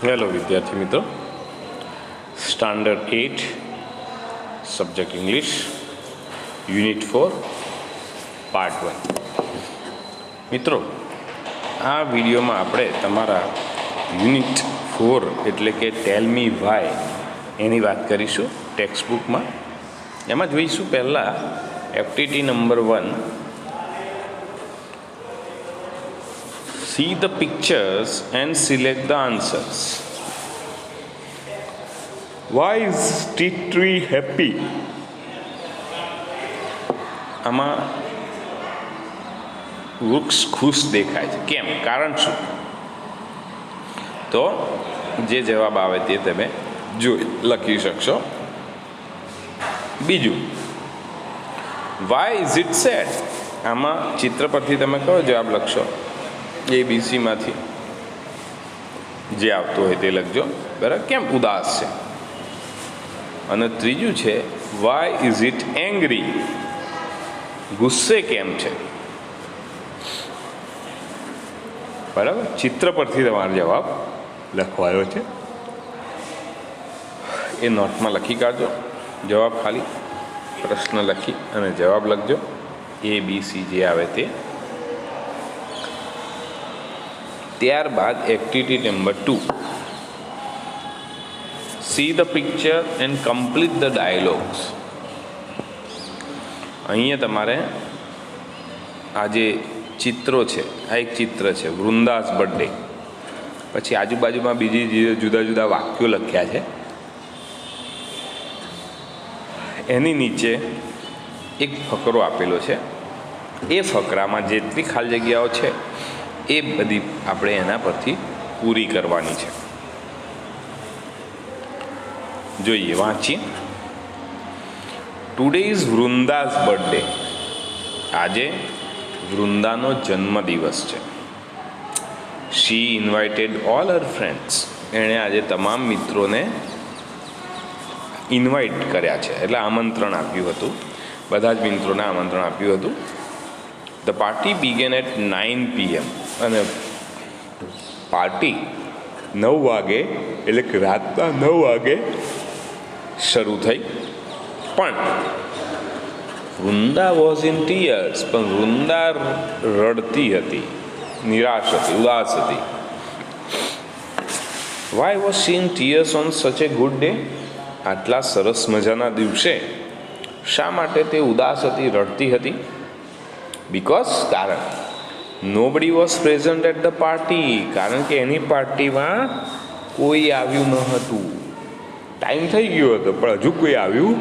Hello વિદ્યાર્થી મિત્રો, standard 8 subject English unit 4 part 1. મિત્રો, આ વિડીયોમાં આપણે તમારા યુનિટ 4 એટલે કે ટેલ મી વાય એની વાત કરીશું. ટેક્સ્ટ બુકમાં એમાં જોઈશું પહેલાં activity number 1. See the pictures and select the answers. Why is tea tree happy? આમાં વૃક્ષ ખુશ દેખાય છે. કેમ? કારણ શું? તો જે જવાબ આવે તે તમે જોઈ લખી શકશો. બીજું, why is it sad? આમાં ચિત્ર પરથી તમે કયો જવાબ લખશો? ABCમાંથી જે આવતું હોય તે લખજો. બરાબર? કેમ ઉદાસ છે? અને ત્રીજું છે વાય ઇઝ ઇટ એંગ્રી? ગુસ્સે કેમ છે? બરાબર? ચિત્ર પરથી તમારો જવાબ લખવાયો છે. એ નોટમાં લખી કાઢજો. જવાબ ખાલી પ્રશ્ન લખી અને જવાબ લખજો. ABC જે આવે તે. ત્યારબાદ activity number 2. See the picture and complete the dialogues. અહીંયા તમારે આ જે ચિત્રો છે, આ એક ચિત્ર છે વૃંદાસ બર્થડે. પછી આજુબાજુમાં બીજી જુદા જુદા વાક્યો લખ્યા છે. એની નીચે એક ફકરો આપેલો છે. એ ફકરામાં જેટલી ખાલી જગ્યાઓ છે એ બધી આપણે એના પરથી પૂરી કરવાની છે. જોઈએ, વાંચીએ. Today is Vrinda's birthday. આજે વૃંદાનો જન્મદિવસ છે. She invited all her friends. એણે આજે તમામ મિત્રોને ઇન્વાઇટ કર્યા છે, એટલે આમંત્રણ આપ્યું હતું. બધા જ મિત્રોને આમંત્રણ આપ્યું હતું. The party began at 9 PM. અને પાર્ટી 9 વાગે એટલે કે રાતના 9 વાગે શરૂ થઈ. પણ વૃંદા વોઝ ઇન ટીયર્સ. પણ વૃંદા રડતી હતી, નિરાશ હતી, ઉદાસ હતી. Why was she in tears on such a good day? આટલા સરસ મજાના દિવસે શા માટે તે ઉદાસ હતી, રડતી હતી? બિકોઝ, કારણ, nobody was present at the party. કારણ કે એની પાર્ટીમાં કોઈ આવ્યું ન હતું. ટાઈમ થઈ ગયો હતો પણ હજુ કોઈ આવ્યું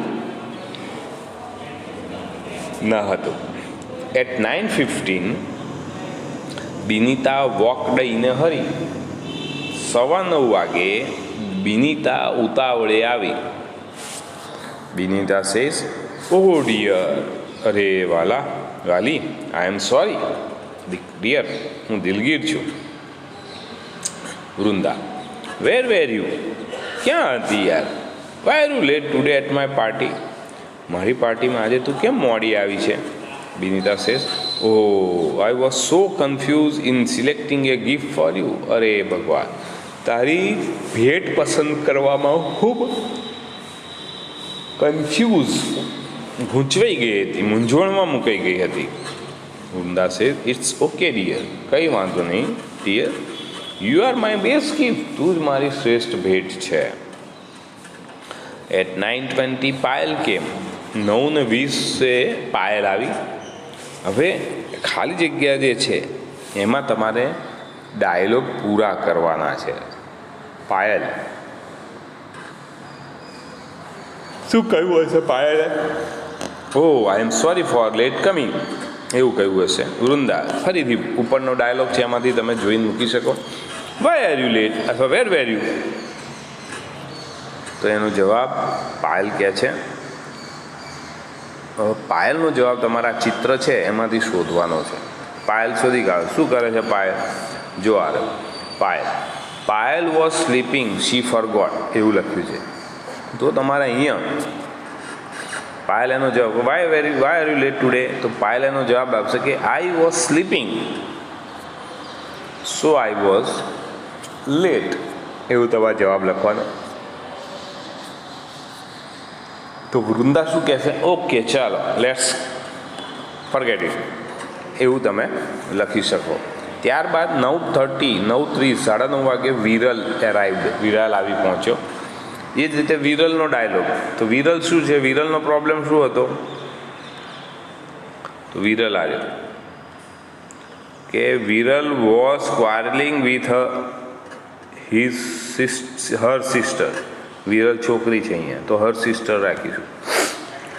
ન હતું. એટ 9:15 બિનિતા વોકડ ઇન અ હરી. 9:15 વાગે બિનિતા ઉતાવળે આવી. બિનિતા સેઝ, ઓહ ડિયર. અરે વાલા, વાલી, આઈ એમ સોરી. ડિયર, હું દિલગીર છું. Vrinda, where you? ક્યાં હતી યાર? Why are you late today at my party? મારી પાર્ટીમાં આજે તું કેમ મોડી આવી છે? Binita says, oh, I was so confuse in selecting a gift for you. અરે ભગવાન, તારી ભેટ પસંદ કરવામાં ખૂબ કન્ફ્યુઝ, ગૂંચવાઈ ગઈ હતી, મૂંઝવણમાં મુકાઈ ગઈ હતી. Vrinda says, it's okay dear. કંઈ વાંધો નહીં dear. You are my best gift. તું જ મારી શ્રેષ્ઠ ભેટ છે. એટ 9:20 પાયલ કેમ. 9:20 પાયલ આવી. હવે ખાલી જગ્યા જે છે એમાં તમારે ડાયલોગ પૂરા કરવાના છે. પાયલ શું કહ્યું હશે પાયલે? Oh, I am sorry for late coming. એવું કહ્યું હશે. વૃંદા, ફરીથી ઉપરનો ડાયલોગ છે એમાંથી તમે જોઈને મૂકી શકો. Why are you late? અથવા વેર યુ? તો એનો જવાબ પાયલ કહે છે. પાયલનો જવાબ તમારા ચિત્ર છે એમાંથી શોધવાનો છે. પાયલ શોધી કાઢો. શું કરે છે પાયલ? જો આ Payal was sleeping, she forgot. એવું લખ્યું છે. તો તમારે અહીંયા પાયલ એનો જવાબ, why are you late today? તો પાયલ એનો જવાબ આપશે કે I was sleeping, so I was late. એવું તમારે જવાબ લખવાનો. તો વૃંદા શું કહેશે? ઓકે ચાલો લેટ્સ ફોરગેટ ઇટ, એવું તમે લખી શકો. ત્યારબાદ 9:30, 9:30, 9:30 વાગે વિરલ એરાઇવ્ડ, વિરલ આવી પહોંચ્યો. એ જ રીતે વિરલનો ડાયલોગ. તો વિરલ શું છે? વિરલનો પ્રોબ્લેમ શું હતો? તો વિરલ આવ્યો કે Viral was quarrelling with her sister. Viral છોકરી છે અહીંયા, તો હર સિસ્ટર રાખીશું.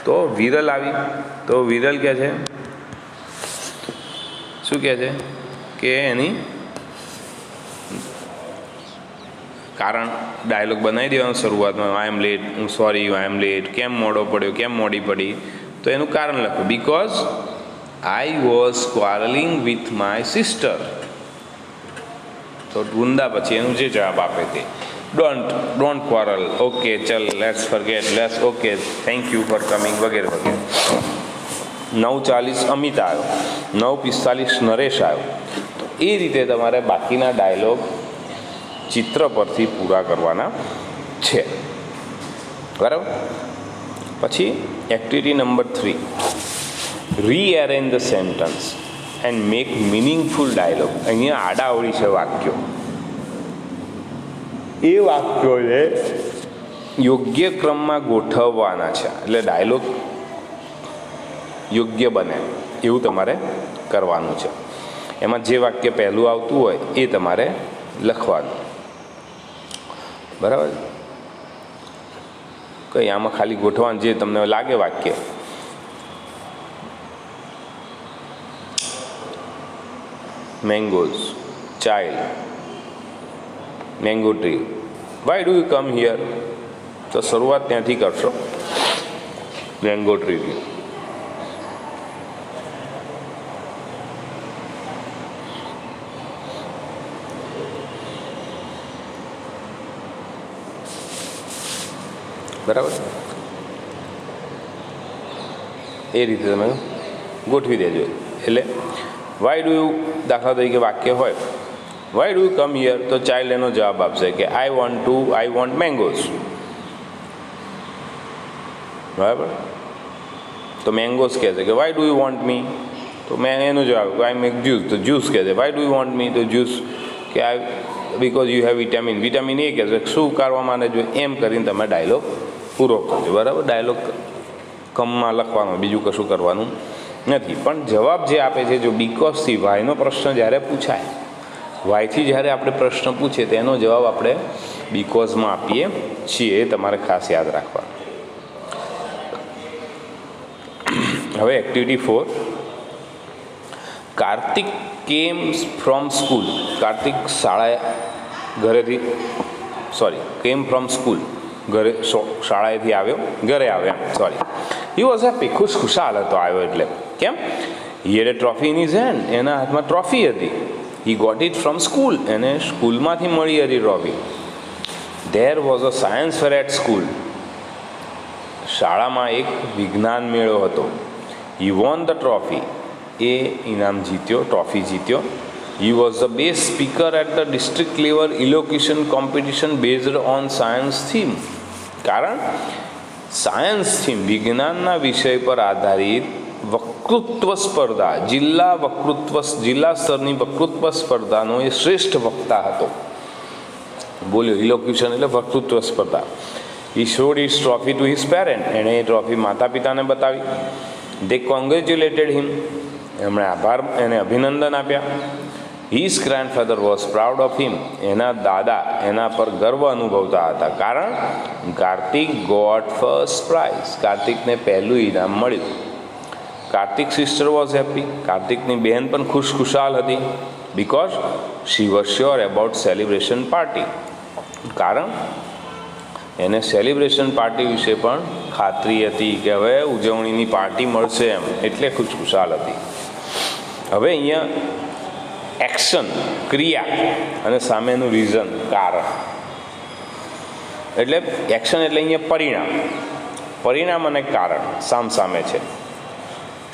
તો વિરલ આવી, તો વિરલ કહે છે, શું કહે છે કે એની કારણ ડાયલોગ બનાવી દેવાનું શરૂઆતમાં. આઈ એમ લેટ, હું સોરી, આઈ એમ લેટ. કેમ મોડો પડ્યો, કેમ મોડી પડી? તો એનું કારણ લખ્યું, because I was quarrelling with my sister. તો વૃંદા પછી એનું જે જવાબ આપે તે ડોન્ટ ક્વારલ, ઓકે ચલ let's forget, let's okay thank you for coming, વગેરે વગેરે. 9:40 અમિત આવ્યો, 9:45 નરેશ આવ્યો. તો એ રીતે તમારે બાકીના ડાયલોગ ચિત્ર પરથી પૂરા કરવાના છે, બરાબર. પછી activity number 3, rearrange the sentence and make meaningful dialogue. અહીંયા આડાઅવળી છે વાક્યો, એ વાક્યોને યોગ્ય ક્રમમાં ગોઠવવાના છે, એટલે ડાયલોગ યોગ્ય બને એવું તમારે કરવાનું છે. એમાં જે વાક્ય પહેલું આવતું હોય એ તમારે લખવાનું, બરાબર. કંઈ આમાં ખાલી ગોઠવવાનું જે તમને લાગે વાક્ય. Mangoes, child, mango tree, why do you come here? તો શરૂઆત ત્યાંથી કરશો, મેંગો ટ્રીથી. બરાબર, એ રીતે તમે ગોઠવી દેજો. એટલે વાય ડુ યુ, દાખલા તરીકે વાક્ય હોય why do you come here, તો ચાઇલ્ડ એનો જવાબ આપશે કે આઈ વોન્ટ મેંગોઝ, બરાબર. તો મેંગોઝ કહે છે કે why do you want me, તો મેં એનો જવાબ આઈ મેક જ્યુસ, તો જ્યુસ કહે છે why do you want me, તો જ્યુસ કે I because you have vitamin, vitamin એ કહે છે શું કરવા માંગે જો, એમ કરીને તમે ડાયલોગ પૂરો કરજો, બરાબર. ડાયલોગ કમમાં લખવાનો, બીજું કશું કરવાનું નથી. પણ જવાબ જે આપે છે, જો બીકોઝથી વાયનો પ્રશ્ન જ્યારે પૂછાય, વાયથી જ્યારે આપણે પ્રશ્ન પૂછીએ તેનો જવાબ આપણે બીકોઝમાં આપીએ છીએ, એ તમારે ખાસ યાદ રાખવાનું. હવે activity 4, Kartik came from school. Kartik came from school, શાળાએથી આવ્યો, ઘરે આવ્યો, સોરી. હી વોઝ હેપી, ખુશખુશાલ હતો આવ્યો એટલે. કેમ? He had a trophy in his hand, એના હાથમાં ટ્રોફી હતી. He got it from school, એને સ્કૂલમાંથી મળી હતી trophy. There was a science fair at school, શાળામાં એક વિજ્ઞાન મેળો હતો. હી વોન ધ ટ્રોફી, એ ઇનામ જીત્યો, ટ્રોફી જીત્યો. He was the best speaker at the district level elocution competition based on science theme. કારણ સાયન્સ થીમ, વિજ્ઞાનના વિષય પર આધારિત વક્તૃત્વ સ્પર્ધા, જિલ્લા સ્તરની વક્તૃત્વ સ્પર્ધાનો એ શ્રેષ્ઠ વક્તા હતો. બોલ્યો, ઇલોક્યુશન એટલે વક્તૃત્વ સ્પર્ધા. He showed his trophy to his parent, એણે એ ટ્રોફી માતા પિતાને બતાવી. દે કોંગ્રેચ્યુલેટેડ હિમ, એમણે એને અભિનંદન આપ્યા. His grandfather was proud of him, એના દાદા એના પર ગર્વ અનુભવતા હતા. કારણ કાર્તિક ગોટ ફર્સ્ટ પ્રાઇઝ, કાર્તિકને પહેલું ઇનામ મળ્યું. કાર્તિક સિસ્ટર વોઝ હેપી, કાર્તિકની બહેન પણ ખુશખુશાલ હતી. Because she was sure about celebration party, કારણ એને સેલિબ્રેશન પાર્ટી વિશે પણ ખાતરી હતી કે હવે ઉજવણીની પાર્ટી મળશે એમ, એટલે ખુશખુશાલ હતી. હવે અહીંયા એક્શન, ક્રિયા, અને સામેનું રીઝન, કારણ. એટલે એક્શન એટલે અહીંયા પરિણામ અને કારણ સામે છે.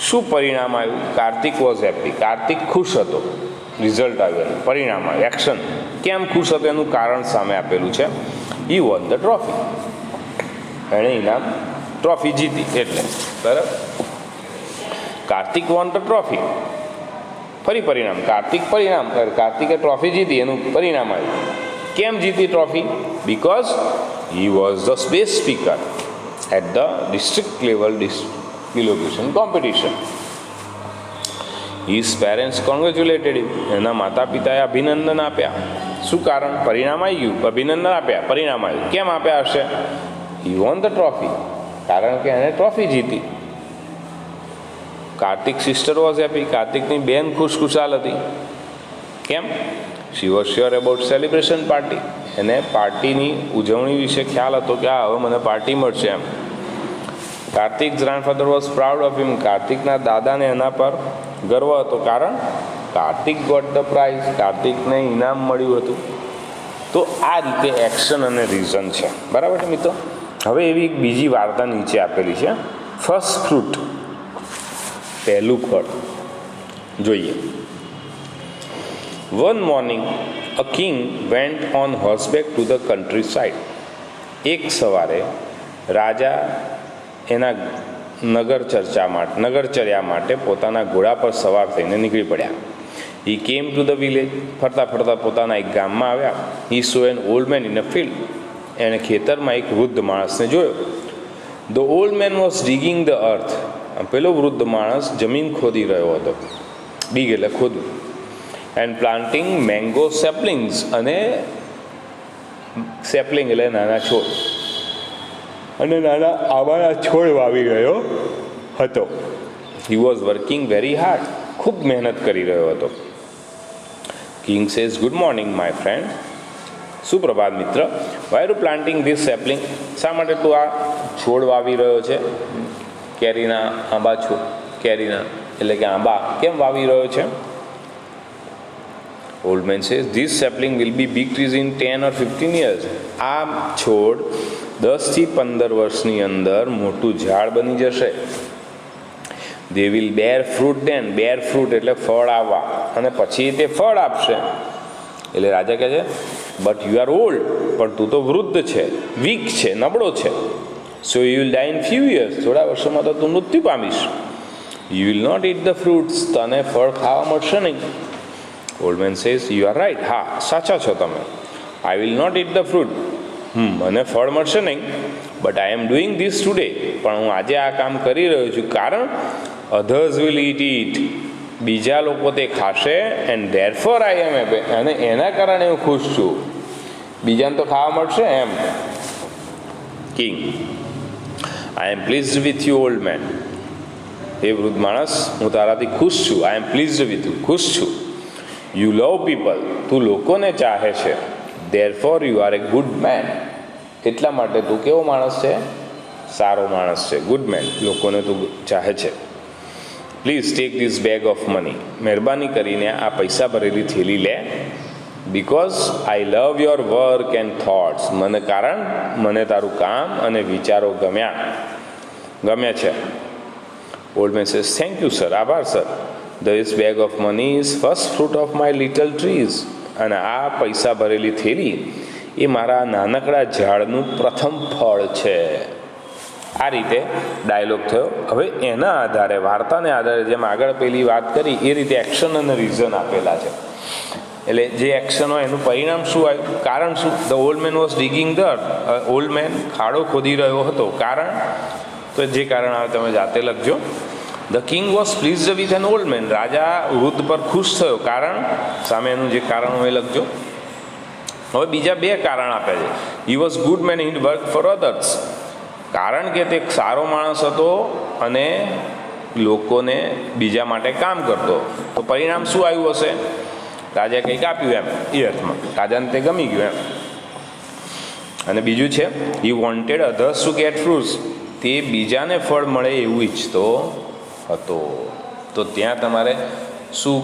શું પરિણામ આવ્યું? કાર્તિક વોઝ હેપી, કાર્તિક ખુશ હતો. રિઝલ્ટ આવ્યું, પરિણામ આવ્યું, એક્શન. કેમ ખુશ હતો એનું કારણ સામે આપેલું છે. હી વોન ધ ટ્રોફી, એણે ઇનામ ટ્રોફી જીતી એટલે. બરાબર. કાર્તિક વોન ધ ટ્રોફી, ફરી પરિણામ, કાર્તિકે ટ્રોફી જીતી, એનું પરિણામ આવ્યું. કેમ જીતી trophy? Because he was the best speaker at the district level elocution competition. His parents congratulated him, એના માતા પિતાએ અભિનંદન આપ્યા. શું કારણ? પરિણામ આવી ગયું, અભિનંદન આપ્યા, પરિણામ આવ્યું. કેમ આપ્યા હશે? હી વોન ધ ટ્રોફી, કારણ કે એણે ટ્રોફી જીતી. કાર્તિક સિસ્ટર વોઝ હેપી, કાર્તિકની બેન ખુશખુશાલ હતી. કેમ? She was sure about celebration party, એને પાર્ટીની ઉજવણી વિશે ખ્યાલ હતો કે હવે મને પાર્ટી મળશે એમ. Kartik grandfather was proud of him, કાર્તિકના દાદાને એના પર ગર્વ હતો. કારણ? કાર્તિક ગોટ ધ પ્રાઇઝ, કાર્તિકને ઇનામ મળ્યું હતું. તો આ રીતે એક્શન અને રીઝન છે. બરાબર છે મિત્રો. હવે એવી એક બીજી વાર્તા નીચે આપેલી છે, ફર્સ્ટ ફ્રૂટ, પહેલું ફળ. જોઈએ. One morning a king went on horseback to the countryside. એક સવારે રાજા એના નગરચર્યા માટે પોતાના ઘોડા પર સવાર થઈને નીકળી પડ્યા. હી કેમ ટુ ધ વિલેજ, ફરતા ફરતા પોતાના એક ગામમાં આવ્યા. He saw an old man in a field, એણે ખેતરમાં એક વૃદ્ધ માણસને જોયો. The old man was digging the earth, પેલો વૃદ્ધ માણસ જમીન ખોદી રહ્યો હતો. ડીગ એટલે ખોદવું. એન્ડ પ્લાન્ટિંગ મેંગો સેપલિંગ્સ, અને સેપલિંગ એટલે નાના છોડ, અને નાના આંબાના છોડ વાવી રહ્યો હતો. He was working very hard, ખૂબ મહેનત કરી રહ્યો હતો. King says good morning my friend, સુપ્રભાત મિત્ર. Why you planting this sapling, શા માટે તું આ છોડ વાવી રહ્યો છે? કેરીના આંબા છોડ, કેરીના એટલે કે આંબા કેમ વાવી રહ્યો છે? Old man says this sapling will be big trees in 10 or 15 years. આ છોડ 10 થી 15 વર્ષની અંદર મોટું ઝાડ બની જશે. They will bear fruit then, bear fruit એટલે ફળ આવવા, અને પછી તે ફળ આપશે. એટલે રાજા કહે છે બટ યુ આર ઓલ્ડ, પણ તું તો વૃદ્ધ છે, વીક છે, નબળો છે. So you will die in few years, થોડા વર્ષોમાં તો તું મૃત્યુ પામીશ. You will not eat the fruits, તને ફળ ખાવા મળશે નહીં. Old man says you are right, હા સાચા છો તમે. I will not eat the fruit, મને ફળ મળશે નહીં. But I am doing this today, પણ હું આજે આ કામ કરી રહ્યો છું. કારણ અધર્સ વિલ ઇટ ઇટ, બીજા લોકો તે ખાશે. And therefore I am happy, અને એના કારણે હું ખુશ છું. બીજાને તો ખાવા મળશે એમ. King I am pleased with you old man, એ વૃદ્ધ માણસ હું તારાથી ખુશ છું. I am pleased with you, ખુશ છું. યુ લવ પીપલ, તું લોકોને ચાહે છે. Therefore you are a good man, એટલા માટે તું કેવો માણસ છે? સારો માણસ છે. ગુડ મેન, લોકોને તું ચાહે છે. Please take this bag of money, મહેરબાની કરીને આ પૈસા ભરેલી થેલી લે. Because I love your work and thoughts, કારણ મને તારું કામ અને વિચારો ગમ્યા છે. Old man says thank you sir, આભાર sir. This bag of money is first fruit of my little trees, અને આ પૈસા ભરેલી થેલી એ મારા નાનકડા ઝાડનું પ્રથમ ફળ છે. આ રીતે ડાયલોગ થયો. હવે એના આધારે, વાર્તાને આધારે, જેમ આગળ પેલી વાત કરી એ રીતે એક્શન અને રીઝન આપેલા છે. એટલે જે એક્શન હોય એનું પરિણામ શું આવ્યું, કારણ શું? The old man was digging the earth, old man ખાડો ખોદી રહ્યો હતો. કારણ તો જે કારણ આવે તમે જાતે લખજો. The king was pleased with an old man, રાજા વૃદ્ધ પર ખુશ થયો. કારણ સામે એનું જે કારણ હોય લખજો. હવે બીજા બે કારણ આપે છે. He was good man, he work four others, કારણ કે તે સારો માણસ હતો અને લોકોને બીજા માટે કામ કરતો. તો પરિણામ શું આવ્યું હશે? રાજાએ કંઈક આપ્યું એમ, એ અર્થમાં રાજાને તે ગમી ગયું એમ. અને બીજું છે he wanted others two gate fruits, તે બીજાને ફળ મળે એવું ઈચ્છતો હતો. તો ત્યાં તમારે શું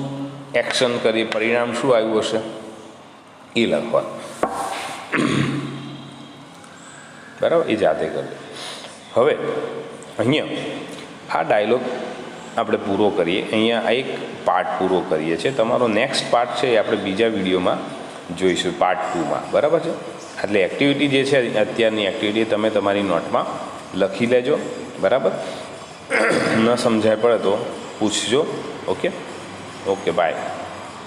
એક્શન કરી, પરિણામ શું આવ્યું હશે એ લખવાનું. બરાબર, એ જાતે કરજો. હવે અહીંયા આ ડાયલોગ આપણે પૂરો કરીએ. અહીંયા આ એક પાર્ટ પૂરો કરીએ છીએ. તમારો નેક્સ્ટ પાર્ટ છે એ આપણે બીજા વિડીયોમાં જોઈશું પાર્ટ 2માં, બરાબર છે. એટલે એક્ટિવિટી જે છે અત્યારની એક્ટિવિટી તમે તમારી નોટમાં લખી લેજો, બરાબર. ન સમજાય પડે તો પૂછજો. Okay, by.